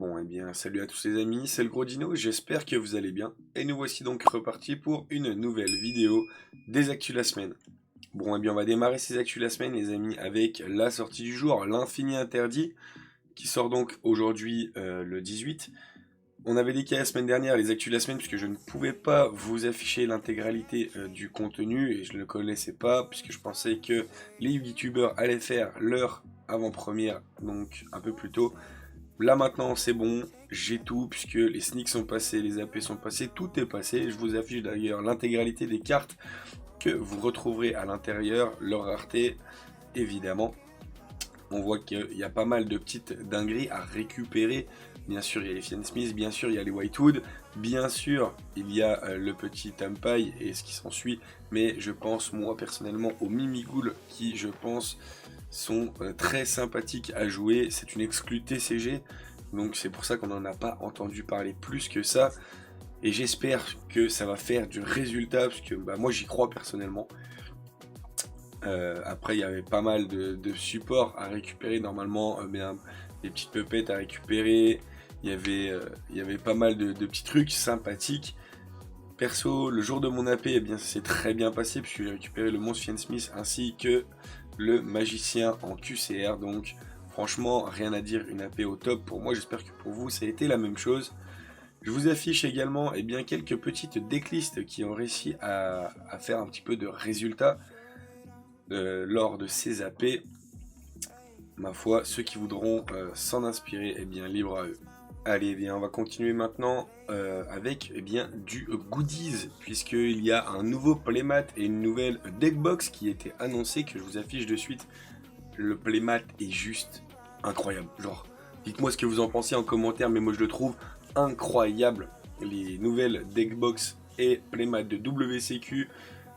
Bon, eh bien, salut à tous les amis, c'est le Gros Dino, j'espère que vous allez bien. Et nous voici donc repartis pour une nouvelle vidéo des actus de la semaine. Bon, eh bien, on va démarrer ces actus de la semaine, les amis, avec la sortie du jour, l'Infini Interdit, qui sort donc aujourd'hui le 18. On avait décalé la semaine dernière les actus de la semaine, puisque je ne pouvais pas vous afficher l'intégralité du contenu, et je ne le connaissais pas, puisque je pensais que les youtubeurs allaient faire leur avant-première, donc un peu plus tôt. Là maintenant c'est bon, j'ai tout puisque les sneaks sont passés, les AP sont passés, tout est passé. Je vous affiche d'ailleurs l'intégralité des cartes que vous retrouverez à l'intérieur, leur rareté évidemment. On voit qu'il y a pas mal de petites dingueries à récupérer. Bien sûr il y a les Fiend Smith, bien sûr il y a les Whitewood, bien sûr il y a le petit Tampaï et ce qui s'ensuit. Mais je pense moi personnellement aux Mimighoul qui je pense sont très sympathiques à jouer. C'est une exclue TCG, donc c'est pour ça qu'on n'en a pas entendu parler plus que ça. Et j'espère que ça va faire du résultat, parce que moi j'y crois personnellement. Après il y avait pas mal de supports à récupérer normalement, des petites puppets à récupérer. Il y avait pas mal de petits trucs sympathiques. Perso, le jour de mon AP, eh bien, ça s'est très bien passé puisque j'ai récupéré le monstre Fiend Smith ainsi que le magicien en QCR. Donc, franchement, rien à dire, une AP au top pour moi. J'espère que pour vous, ça a été la même chose. Je vous affiche également quelques petites decklists qui ont réussi à faire un petit peu de résultats lors de ces AP. Ma foi, ceux qui voudront s'en inspirer, libre à eux. Allez, bien, on va continuer maintenant avec du goodies, puisqu'il y a un nouveau playmat et une nouvelle deckbox qui était annoncée, que je vous affiche de suite. Le playmat est juste incroyable. Genre, dites-moi ce que vous en pensez en commentaire, mais moi je le trouve incroyable. Les nouvelles deckbox et playmat de WCQ,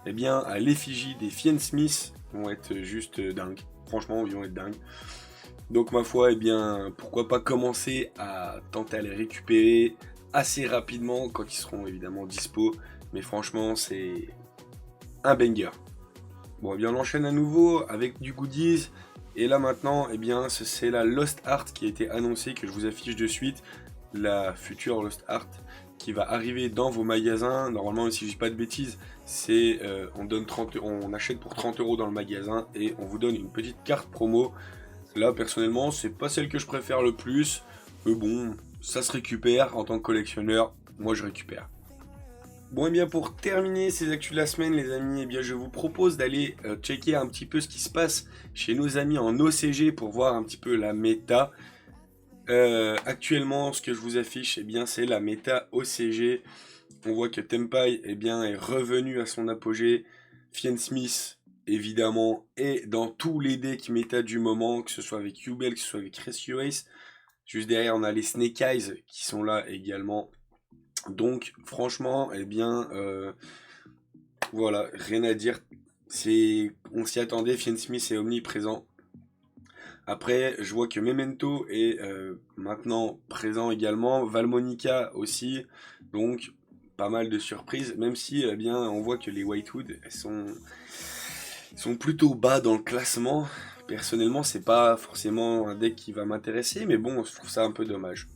à l'effigie des Fiend Smith, vont être juste dingues. Franchement, ils vont être dingues. Donc ma foi, pourquoi pas commencer à tenter à les récupérer assez rapidement quand ils seront évidemment dispo. Mais franchement, c'est un banger. Bon, on enchaîne à nouveau avec du goodies. Et là maintenant, c'est la Lost Art qui a été annoncée, que je vous affiche de suite. La future Lost Art qui va arriver dans vos magasins. Normalement, si je dis pas de bêtises, c'est on achète pour 30 € dans le magasin et on vous donne une petite carte promo. Là, personnellement, c'est pas celle que je préfère le plus. Mais bon, ça se récupère en tant que collectionneur. Moi, je récupère. Bon, pour terminer ces actus de la semaine, les amis, je vous propose d'aller checker un petit peu ce qui se passe chez nos amis en OCG pour voir un petit peu la méta. Actuellement, ce que je vous affiche, c'est la méta OCG. On voit que Tampaï est revenu à son apogée. Fiend Smith, évidemment, et dans tous les decks méta du moment, que ce soit avec Yubel, que ce soit avec Rescue Ace. Juste derrière, on a les Snake Eyes qui sont là également. Donc, franchement, voilà, rien à dire. On s'y attendait, Fiend Smith est omniprésent. Après, je vois que Memento est maintenant présent également, Valmonica aussi, donc pas mal de surprises, même si on voit que les Whitewood sont plutôt bas dans le classement. Personnellement, c'est pas forcément un deck qui va m'intéresser, mais bon, je trouve ça un peu dommage.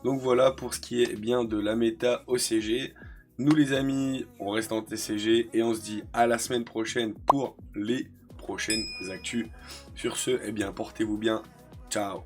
Donc voilà pour ce qui est de la méta OCG. Nous les amis, on reste en TCG et on se dit à la semaine prochaine pour les prochaines actus. Sur ce, portez-vous bien. Ciao.